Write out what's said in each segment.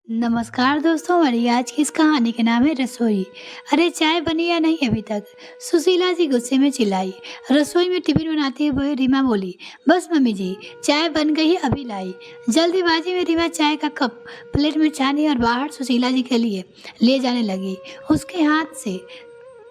नमस्कार दोस्तों, हमारी आज की इस कहानी के नाम है रसोई। अरे चाय बनी या नहीं अभी तक? सुशीला जी गुस्से में चिल्लाई। रसोई में टिफिन बनाते हुए रीमा बोली, बस मम्मी जी, चाय बन गई है, अभी लाई। जल्दीबाजी में रीमा चाय का कप प्लेट में छानी और बाहर सुशीला जी के लिए ले जाने लगी। उसके हाथ से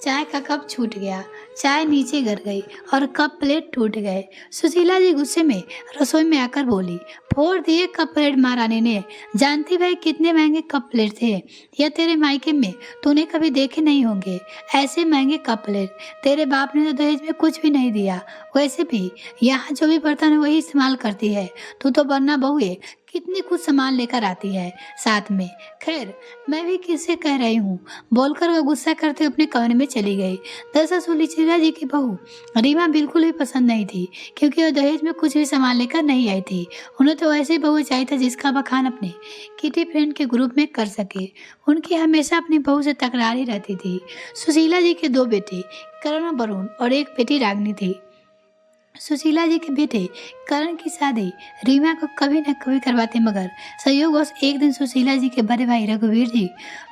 चाय का कप छूट गया, चाय नीचे गिर गई और कप प्लेट टूट गए। सुशीला जी गुस्से में रसोई में आकर बोली, फोड़ दिए कप प्लेट महारानी ने। जानती भाई कितने महंगे कप प्लेट थे, या तेरे मायके में तूने कभी देखे नहीं होंगे ऐसे महंगे कप प्लेट। तेरे बाप ने तो दहेज में कुछ भी नहीं दिया। वैसे भी यहाँ जो भी बर्तन है वही इस्तेमाल करती है। तू तो बनना बहू है, कितनी कुछ सामान लेकर आती है साथ में। खैर, मैं भी किससे कह रही हूँ, बोलकर वह गुस्सा करते हुए अपने कमरे में चली गई। दरअसल सुशीला जी की बहू रीमा बिल्कुल भी पसंद नहीं थी, क्योंकि वह दहेज में कुछ भी सामान लेकर नहीं आई थी। उन्हें तो ऐसी बहू चाहिए था जिसका बखान अपने किटी फ्रेंड के ग्रुप में कर सके। उनकी हमेशा अपनी बहू से तकरार ही रहती थी। सुशीला जी के दो बेटे करण और वरुण और एक बेटी रागनी थी। सुशीला जी के बेटे करण की शादी रीमा को कभी न कभी करवाते, मगर संयोगवश एक दिन सुशीला जी के बड़े भाई रघुवीर जी,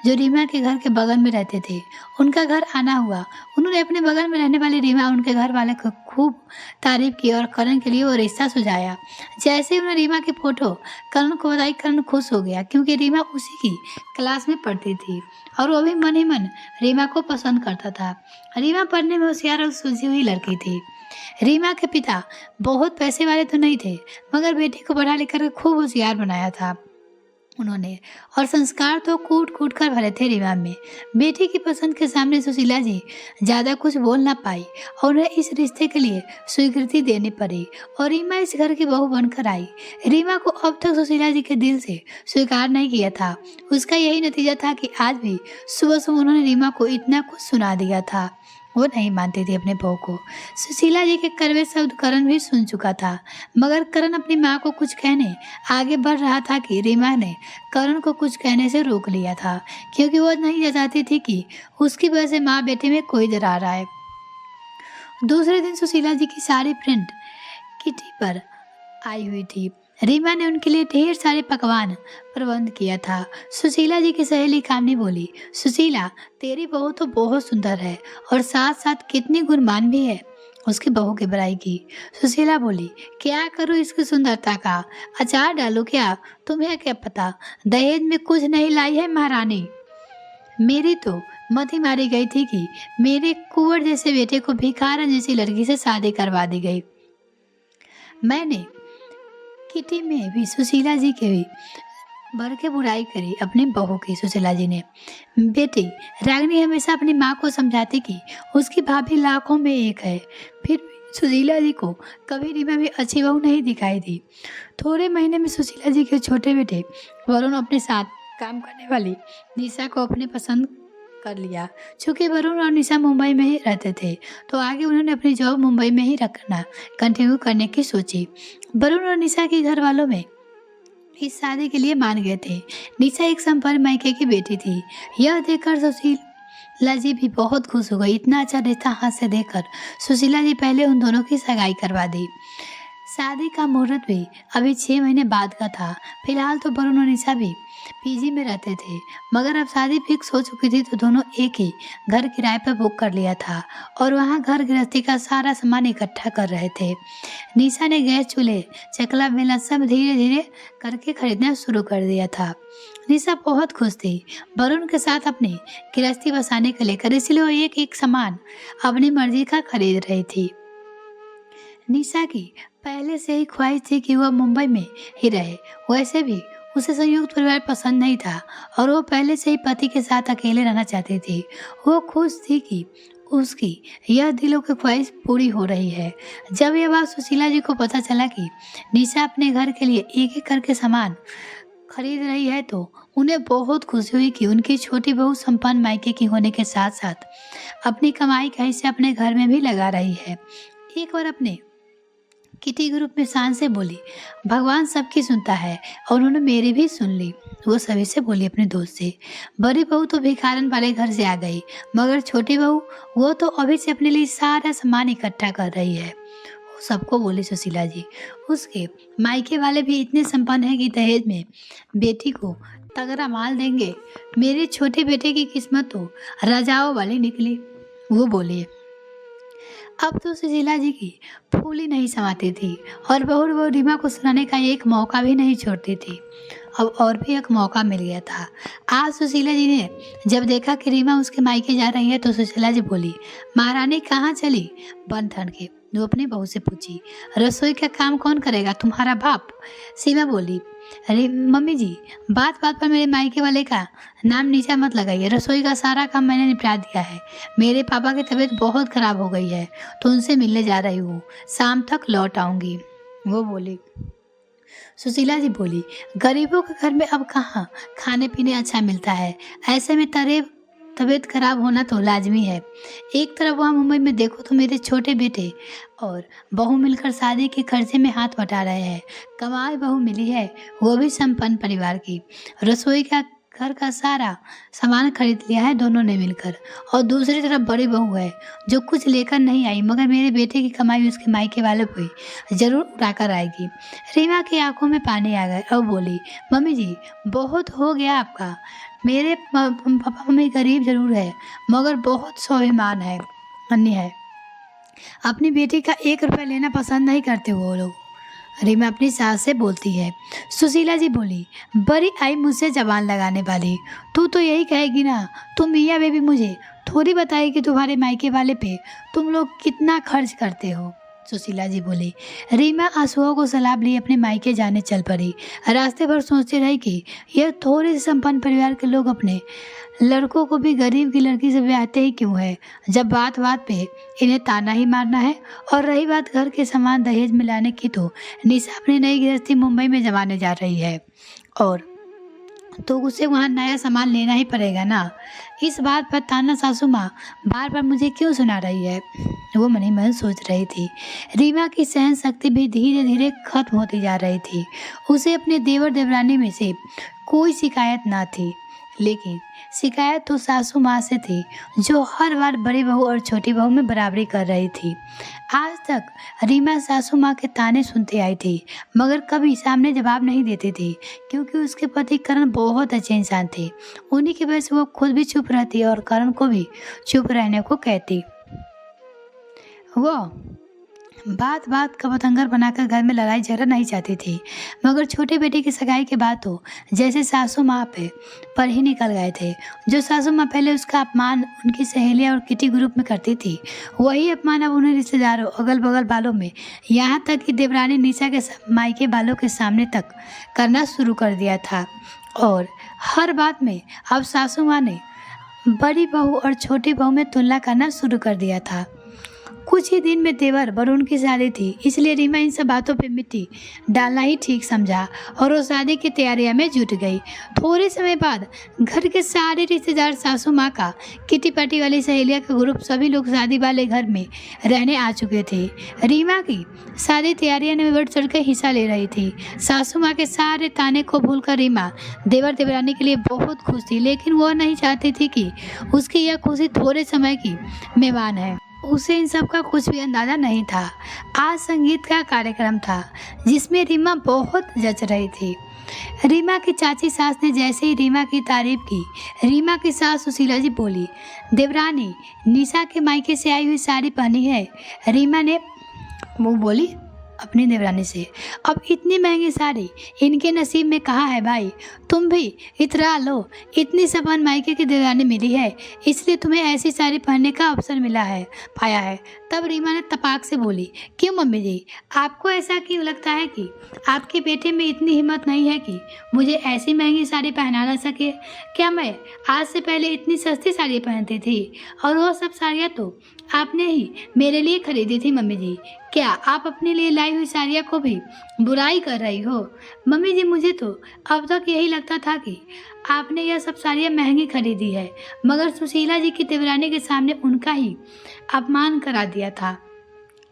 जो रीमा के घर के बगल में रहते थे, उनका घर आना हुआ। उन्होंने अपने बगल में रहने वाली रीमा और उनके घर वाले को खूब तारीफ की और करण के लिए वो रिश्ता सुझाया। जैसे ही उन्हें रीमा की फोटो करण को बताई, करण खुश हो गया, क्योंकि रीमा उसी की क्लास में पढ़ती थी और वो भी मन ही मन रीमा को पसंद करता था। रीमा पढ़ने में होशियार और सुलझी हुई लड़की थी। रीमा के पिता बहुत पैसे वाले तो नहीं थे, मगर बेटी को पढ़ा लिखकर खूब होशियार बनाया था उन्होंने, और संस्कार तो कूट कूट कर भरे थे रीमा में। बेटी की पसंद के सामने सुशीला जी ज़्यादा कुछ बोल ना पाई और उन्हें इस रिश्ते के लिए स्वीकृति देनी पड़ी और रीमा इस घर की बहू बनकर आई। रीमा को अब तक सुशीला जी के दिल से स्वीकार नहीं किया था। उसका यही नतीजा था कि आज भी सुबह सुबह उन्होंने रीमा को इतना कुछ सुना दिया था। वो नहीं मानती थी अपने बहू को। सुशीला जी के कड़वे शब्द करण भी सुन चुका था, मगर करण अपनी माँ को कुछ कहने आगे बढ़ रहा था कि रीमा ने करण को कुछ कहने से रोक लिया था, क्योंकि वो नहीं चाहती थी कि उसकी वजह से माँ बेटे में कोई दरार आए। दूसरे दिन सुशीला जी की सारी फ्रेंड किटी पर आई हुई थी। रीमा ने उनके लिए ढेर सारे पकवान प्रबंध किया था। सुशीला जी की सहेली कामनी बोली, सुशीला, तेरी बहू तो बहुत सुंदर है और साथ साथ कितनी गुणवान भी है। उसकी बहू की बड़ाई की। सुशीला बोली, क्या करूँ इसकी सुंदरता का? अचार डालू क्या? तुम्हें क्या पता, दहेज में कुछ नहीं लाई है महारानी। मेरी तो मत ही मारी गई थी कि मेरे कुंवर जैसे बेटे को भिखारन जैसी लड़की से शादी करवा दी गई। मैंने किटी में भी सुशीला जी के भी भर के बुराई करी अपनी बहू की। सुशीला जी ने बेटी रागनी हमेशा अपनी माँ को समझाती कि उसकी भाभी लाखों में एक है, फिर भी सुशीला जी को कभी रीमा भी अच्छी बहू नहीं दिखाई दी। थोड़े महीने में सुशीला जी के छोटे बेटे वरुण अपने साथ काम करने वाली निशा को अपने पसंद कर लिया। चूँकि वरुण और निशा मुंबई में ही रहते थे, तो आगे उन्होंने अपनी जॉब मुंबई में ही रखना कंटिन्यू करने की सोची। वरुण और निशा के घर वालों में इस शादी के लिए मान गए थे। निशा एक संपन्न मायके की बेटी थी। यह देखकर सुशीला जी भी बहुत खुश हो गई। इतना अच्छा रिश्ता हाथ से देखकर सुशीला जी पहले उन दोनों की सगाई करवा दी। शादी का मुहूर्त भी अभी 6 महीने बाद का था। फिलहाल तो वरुण और निशा भी पीजी में रहते थे, मगर अब शादी फिक्स हो चुकी थी, तो दोनों एक ही घर किराए पर बुक कर लिया था और वहाँ घर गृहस्थी का सारा सामान इकट्ठा कर रहे थे। निशा ने गैस चूल्हे, चकला बेलन सब धीरे धीरे करके खरीदना शुरू कर दिया था। निशा बहुत खुश थी वरुण के साथ अपनी गृहस्थी बसाने को लेकर, इसलिए वो एक एक सामान अपनी मर्जी का खरीद रही थी। निशा की पहले से ही ख्वाहिश थी कि वह मुंबई में ही रहे। वैसे भी उसे संयुक्त परिवार पसंद नहीं था और वो पहले से ही पति के साथ अकेले रहना चाहती थी। वो खुश थी कि उसकी यह दिलों की ख्वाहिश पूरी हो रही है। जब यह बात सुशीला जी को पता चला कि निशा अपने घर के लिए एक एक करके सामान खरीद रही है, तो उन्हें बहुत खुशी हुई कि उनकी छोटी बहू संपन्न मायके की होने के साथ साथ अपनी कमाई का हिस्सा अपने घर में भी लगा रही है। एक बार अपने किटी ग्रुप में शान से बोली, भगवान सबकी सुनता है और उन्होंने मेरी भी सुन ली। वो सभी से बोली अपने दोस्त से। बड़ी बहू तो भिखारन वाले घर से आ गई, मगर छोटी बहू वो तो अभी से अपने लिए सारा सामान इकट्ठा कर रही है। वो सबको बोली सुशीला जी। उसके मायके वाले भी इतने संपन्न हैं कि दहेज में बेटी को तगड़ा माल देंगे। मेरे छोटे बेटे की किस्मत तो राजाओं वाली निकली। वो बोली। अब तो सुशीला जी की फूली नहीं समाती थी और बहू रीमा को सुनाने का एक मौका भी नहीं छोड़ती थी। अब और भी एक मौका मिल गया था। आज सुशीला जी ने जब देखा कि रीमा उसके मायके जा रही है तो सुशीला जी बोली, महारानी कहाँ चली? बन ठन के वो अपनी बहू से पूछी। रसोई का काम कौन करेगा, तुम्हारा बाप? सीमा बोली, अरे मम्मी जी, बात बात पर मेरे मायके वाले का नाम नीचा मत लगाइए। रसोई का सारा काम मैंने निपटा दिया है। मेरे पापा की तबीयत बहुत खराब हो गई है तो उनसे मिलने जा रही हूँ, शाम तक लौट आऊँगी। वो बोली। सुशीला जी बोली, गरीबों के घर में अब कहाँ खाने पीने अच्छा मिलता है, ऐसे में तबीयत खराब होना तो लाजमी है। एक तरफ वहाँ मुंबई में देखो तो मेरे छोटे बेटे और बहू मिलकर शादी के खर्चे में हाथ बटा रहे हैं। कमाई बहू मिली है, वो भी संपन्न परिवार की। रसोई का घर का सारा सामान खरीद लिया है दोनों ने मिलकर। और दूसरी तरफ बड़ी बहू है जो कुछ लेकर नहीं आई, मगर मेरे बेटे की कमाई उसके मायके वालों को ही जरूर उड़ाकर आएगी। रीमा की आंखों में पानी आ गए और बोली, मम्मी जी, बहुत हो गया आपका। मेरे पापा मम्मी गरीब जरूर है मगर बहुत स्वाभिमान है, अन्य है। अपनी बेटी का 1 रुपया लेना पसंद नहीं करते वो लोग। रीमा अपनी सास से बोलती है। सुशीला जी बोली, बड़ी आई मुझसे जबान लगाने वाली, तू तो यही कहेगी ना, तुम मियाँ बेबी मुझे थोड़ी बताई कि तुम्हारे मायके वाले पे तुम लोग कितना खर्च करते हो। सुशीला जी बोली। रीमा आंसुओं को सलाब लिए अपने मायके जाने चल पड़ी। रास्ते भर सोचती रही कि यह थोड़े से संपन्न परिवार के लोग अपने लड़कों को भी गरीब की लड़की से ब्याहते ही क्यों है, जब बात बात पे इन्हें ताना ही मारना है। और रही बात घर के सामान दहेज में लाने की, तो निशा अपनी नई गृहस्थी मुंबई में जमाने जा रही है और तो उसे वहाँ नया सामान लेना ही पड़ेगा ना। इस बात पर ताना सासू माँ बार बार मुझे क्यों सुना रही है, वो मन ही मन सोच रही थी। रीमा की सहन शक्ति भी धीरे धीरे खत्म होती जा रही थी। उसे अपने देवर देवरानी में से कोई शिकायत ना थी, लेकिन शिकायत तो सासू माँ से थी जो हर बार बड़ी बहू और छोटी बहू में बराबरी कर रही थी। आज तक रीमा सासू माँ के ताने सुनती आई थी मगर कभी सामने जवाब नहीं देती थी, क्योंकि उसके पति करण बहुत अच्छे इंसान थे। उन्हीं की वजह से वो खुद भी चुप रहती और करण को भी चुप रहने को कहती। वो बात बात का बतंगर बनाकर घर में लड़ाई झगड़ा नहीं चाहती थी, मगर छोटे बेटे की सगाई के बाद तो जैसे सासू माँ पर ही निकल गए थे। जो सासू माँ पहले उसका अपमान उनकी सहेलियाँ और किटी ग्रुप में करती थी, वही अपमान अब उन्हें रिश्तेदारों अगल बगल वालों में, यहाँ तक कि देवरानी निशा के मायके वालों के सामने तक करना शुरू कर दिया था। और हर बात में अब सासू माँ ने बड़ी बहू और छोटी बहू में तुलना करना शुरू कर दिया था। कुछ ही दिन में देवर वरुण की शादी थी, इसलिए रीमा इन सब बातों पे मिट्टी डालना ही ठीक समझा और वो शादी की तैयारियां में जुट गई। थोड़े समय बाद घर के सारे रिश्तेदार, सासू माँ का किटी पार्टी वाली सहेलियां का ग्रुप, सभी लोग शादी वाले घर में रहने आ चुके थे। रीमा की शादी तैयारियां में बढ़ चढ़ कर हिस्सा ले रही थी। सासू माँ के सारे ताने को भूलकर रीमा देवर देवरानी के लिए बहुत खुश थी, लेकिन वो नहीं चाहती थी कि उसकी यह खुशी थोड़े समय की मेहमान है। उसे इन सब का कुछ भी अंदाजा नहीं था। आज संगीत का कार्यक्रम था जिसमें रीमा बहुत जच रही थी। रीमा की चाची सास ने जैसे ही रीमा की तारीफ की, रीमा की सास सुशीला जी बोली, देवरानी निशा के मायके से आई हुई साड़ी पहनी है। रीमा ने वो बोली अपनी देवरानी से, अब इतनी महंगी साड़ी इनके नसीब में कहाँ है भाई, तुम भी इतरा लो। इतनी सबन मायके की देवरानी मिली है, इसलिए तुम्हें ऐसी साड़ी पहनने का अवसर मिला है, पाया है। तब रीमा ने तपाक से बोली, क्यों मम्मी जी, आपको ऐसा क्यों लगता है कि आपके बेटे में इतनी हिम्मत नहीं है कि मुझे ऐसी महंगी साड़ी पहना ना सके? क्या मैं आज से पहले इतनी सस्ती साड़ी पहनती थी? और वो सब साड़ियाँ तो आपने ही मेरे लिए खरीदी थी मम्मी जी। क्या आप अपने लिए लाई हुई साड़ियाँ को भी बुराई कर रही हो? मम्मी जी, मुझे तो अब तक यही लगता था कि आपने यह सब साड़ियाँ महंगी खरीदी है, मगर सुशीला जी की देवरानी के सामने उनका ही अपमान करा दिया था।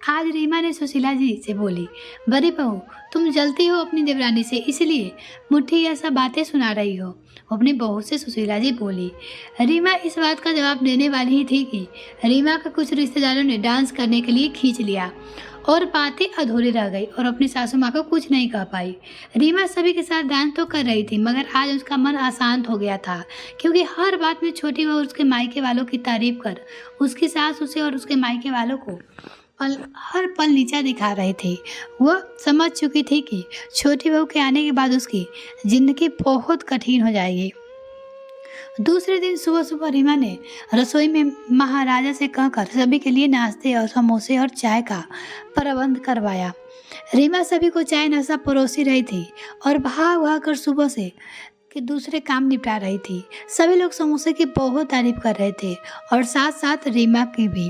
आज रीमा ने सुशीला जी से बोली, बड़ी बहू, तुम जलती हो अपनी देवरानी से, इसलिए मुट्ठी यह सब बातें सुना रही हो। अपनी बहू से सुशीला जी बोली। रीमा इस बात का जवाब देने वाली ही थी कि रीमा के कुछ रिश्तेदारों ने डांस करने के लिए खींच लिया और बातें अधूरी रह गई और अपनी सासू माँ को कुछ नहीं कह पाई। रीमा सभी के साथ डांस तो कर रही थी, मगर आज उसका मन अशांत हो गया था, क्योंकि हर बात में छोटी बहू उसके मायके वालों की तारीफ कर उसकी सास उसे और उसके मायके वालों को हर पल नीचा दिखा रहे थे। वह समझ चुकी थी कि छोटी बहू के आने के बाद उसकी जिंदगी बहुत कठिन हो जाएगी। दूसरे दिन सुबह सुबह रीमा ने रसोई में महाराजा से कहकर सभी के लिए नाश्ते और समोसे और चाय का प्रबंध करवाया। रीमा सभी को चाय नाश्ता परोसी रही थी और भाग भाग कर सुबह से के दूसरे काम निपटा रही थी। सभी लोग समोसे की बहुत तारीफ कर रहे थे और साथ साथ रीमा की भी।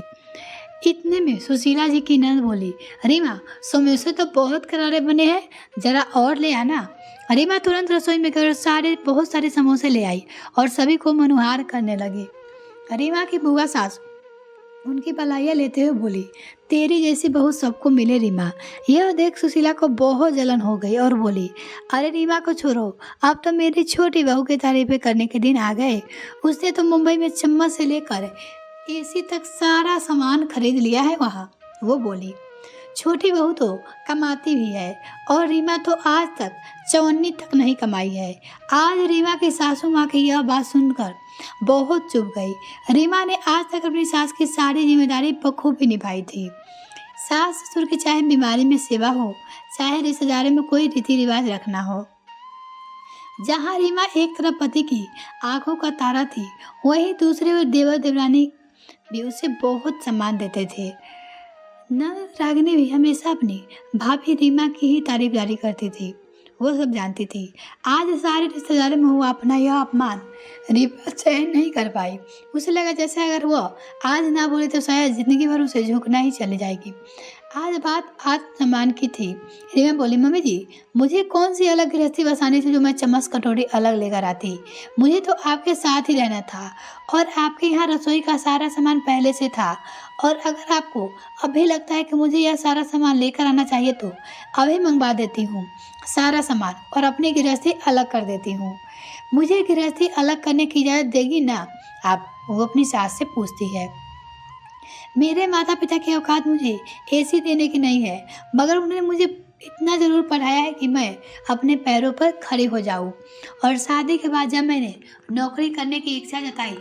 इतने में सुशीला जी की नंद बोली, रीमा समोसे तो बहुत करारे बने हैं, जरा और ले आना। रीमा तुरंत रसोई में गई, बहुत सारे समोसे ले आई और सभी को मनुहार करने लगी। रीमा की बुआ सास उनकी भलाइयाँ लेते हुए बोली, तेरी जैसी बहू सबको मिले रीमा। यह देख सुशीला को बहुत जलन हो गई और बोली, अरे रीमा को छोड़ो, अब तो मेरी छोटी बहू की तारीफें करने के दिन आ गए। उसने तो मुंबई में चम्मच से लेकर एसी तक सारा सामान खरीद लिया है वहाँ। वो बोली, छोटी बहू तो कमाती भी है और रीमा तो आज तक चवन्नी तक नहीं कमाई है। आज रीमा की सासू माँ की यह बात सुनकर बहुत चुप गई। रीमा ने आज तक अपनी सास की सारी जिम्मेदारी बखूबी निभाई थी। सास ससुर की चाहे बीमारी में सेवा हो, चाहे रिश्तेदारी में कोई रीति रिवाज रखना हो, जहाँ रीमा एक तरफ पति की आंखों का तारा थी, वहीं दूसरे ओर देवर देवरानी भी उसे बहुत सम्मान देते थे। न रागिनी भी हमेशा अपनी भाभी रीमा की ही तारीफदारी करती थी। वो सब जानती थी। आज सारे रिश्तेदारों में हुआ अपना यह अपमान रीमा सहन नहीं कर पाई। उसे लगा जैसे अगर वो आज ना बोले तो शायद जिंदगी भर उसे झुकना ही चली जाएगी। आज बात आत्मसम्मान की थी। रीमा बोली, मम्मी जी, मुझे कौन सी अलग गृहस्थी बसानी थी जो मैं चम्मच कटोरी अलग लेकर आती। मुझे तो आपके साथ ही रहना था और आपके यहाँ रसोई का सारा सामान पहले से था। और अगर आपको अभी लगता है कि मुझे यह सारा सामान लेकर आना चाहिए तो अभी मंगवा देती हूँ सारा सामान और अपनी गृहस्थी अलग कर देती हूँ। मुझे गृहस्थी अलग करने की इजाज़त देगी ना आप? वो अपनी सास से पूछती है। मेरे माता पिता की औकात मुझे एसी देने की नहीं है, मगर उन्होंने मुझे इतना ज़रूर पढ़ाया है कि मैं अपने पैरों पर खड़ी हो जाऊं। और शादी के बाद जब मैंने नौकरी करने की इच्छा जताई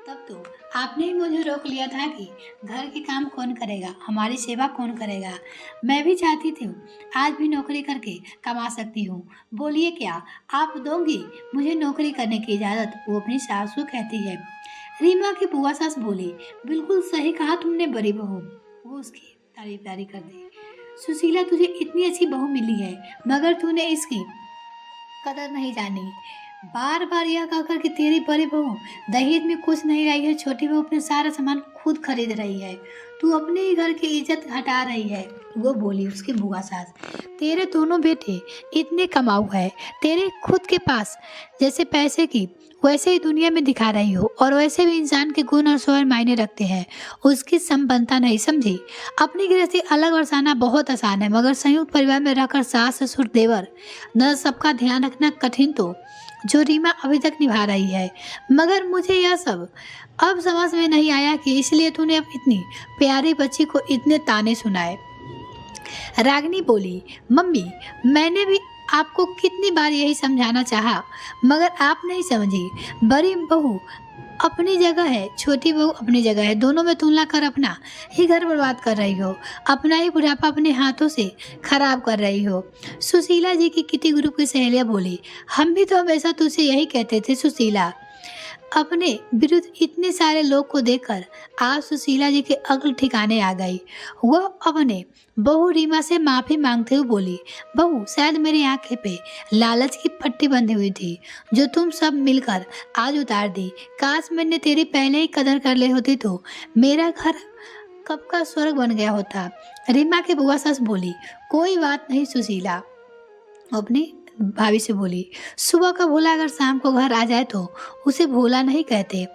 तब तो आपने ही मुझे रोक लिया था कि घर के काम कौन करेगा, हमारी सेवा कौन करेगा। मैं भी चाहती थी आज भी नौकरी करके कमा सकती हूँ। बोलिए क्या आप दोगी मुझे नौकरी करने की इजाज़त? वो अपनी सास को कहती है। रीमा की बुआ सास बोली, बिल्कुल सही कहा तुमने बड़ी बहू। वो उसकी तारीफदारी कर दी। सुशीला, तुझे इतनी अच्छी बहू मिली है मगर तूने इसकी कदर नहीं जानी। बार बार यह कहकर कि तेरी बड़ी बहू दहेज में कुछ नहीं लाई है, छोटी बहू अपने सारा सामान खुद खरीद रही है, तू अपने ही घर की इज्जत हटा रही है। वो बोली उसकी बुआ सास, तेरे दोनों बेटे इतने कमाऊ है, तेरे खुद के पास जैसे पैसे की वैसे ही दुनिया में दिखा रही हो और वैसे भी इंसान के गुण और स्वभाव मायने रखते हैं, उसकी संपन्नता नहीं समझी। अपनी गृहस्थी अलग बसाना बहुत आसान है, मगर संयुक्त परिवार में रहकर सास ससुर देवर न सबका ध्यान रखना कठिन तो जो रीमा अभी तक निभा रही है। मगर मुझे यह सब अब समझ में नहीं आया कि इसलिए तूने अब इतनी प्यारी बच्ची को इतने ताने सुनाए। रागिनी बोली, मम्मी, मैंने भी आपको कितनी बार यही समझाना चाहा मगर आप नहीं समझी। बड़ी बहू अपनी जगह है, छोटी बहू अपनी जगह है, दोनों में तुलना कर अपना ही घर बर्बाद कर रही हो, अपना ही बुढ़ापा अपने हाथों से खराब कर रही हो। सुशीला जी की किटी ग्रुप की सहेलियाँ बोली, हम भी तो हमेशा तुझसे यही कहते थे सुशीला। अपने विरुद्ध इतने सारे लोग को देखकर आज सुशीला जी के अक्ल ठिकाने आ गई। वह अपने बहू रीमा से माफ़ी मांगते हुए बोली, बहू, शायद मेरी आंखें पे लालच की पट्टी बंधी हुई थी जो तुम सब मिलकर आज उतार दी। काश मैंने तेरी पहले ही कदर कर ली होती तो मेरा घर कब का स्वर्ग बन गया होता। रीमा की बुआ सास बोली, कोई बात नहीं सुशीला। अपनी भाभी से बोली, सुबह का भोला अगर शाम को घर आ जाए तो उसे भोला नहीं कहते।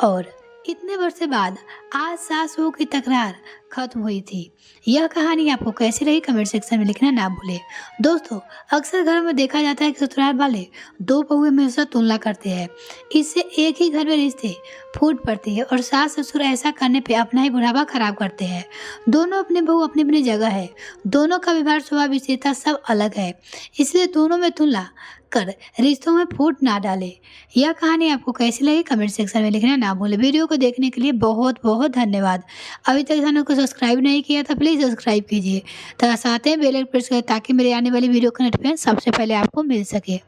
और इतने वर्ष बाद आज सास बहू की तकरार खत्म हुई थी। यह कहानी आपको कैसी रही कमेंट सेक्शन में लिखना ना भूलें। दोस्तों, अक्सर घर में देखा जाता है कि ससुराल वाले दो बहुएं हमेशा तुलना करते हैं। इससे एक ही घर में रिश्ते फूट पड़ते हैं और सास ससुर ऐसा करने पे अपना ही बुढ़ापा खराब करते हैं। दोनों अपने बहू अपनी अपनी जगह है, दोनों का व्यवहार स्वभाव विशेषता सब अलग है, इसलिए दोनों में तुलना कर रिश्तों में फूट ना डालें। यह कहानी आपको कैसी लगी कमेंट सेक्शन में लिखना ना भूलें। वीडियो को देखने के लिए बहुत बहुत धन्यवाद। अभी तक चैनल को सब्सक्राइब नहीं किया था प्लीज़ सब्सक्राइब कीजिए तथा साथ ही बेल आइकन प्रेस करें ताकि मेरे आने वाली वीडियो का नोटिफिकेशन सबसे पहले आपको मिल सके।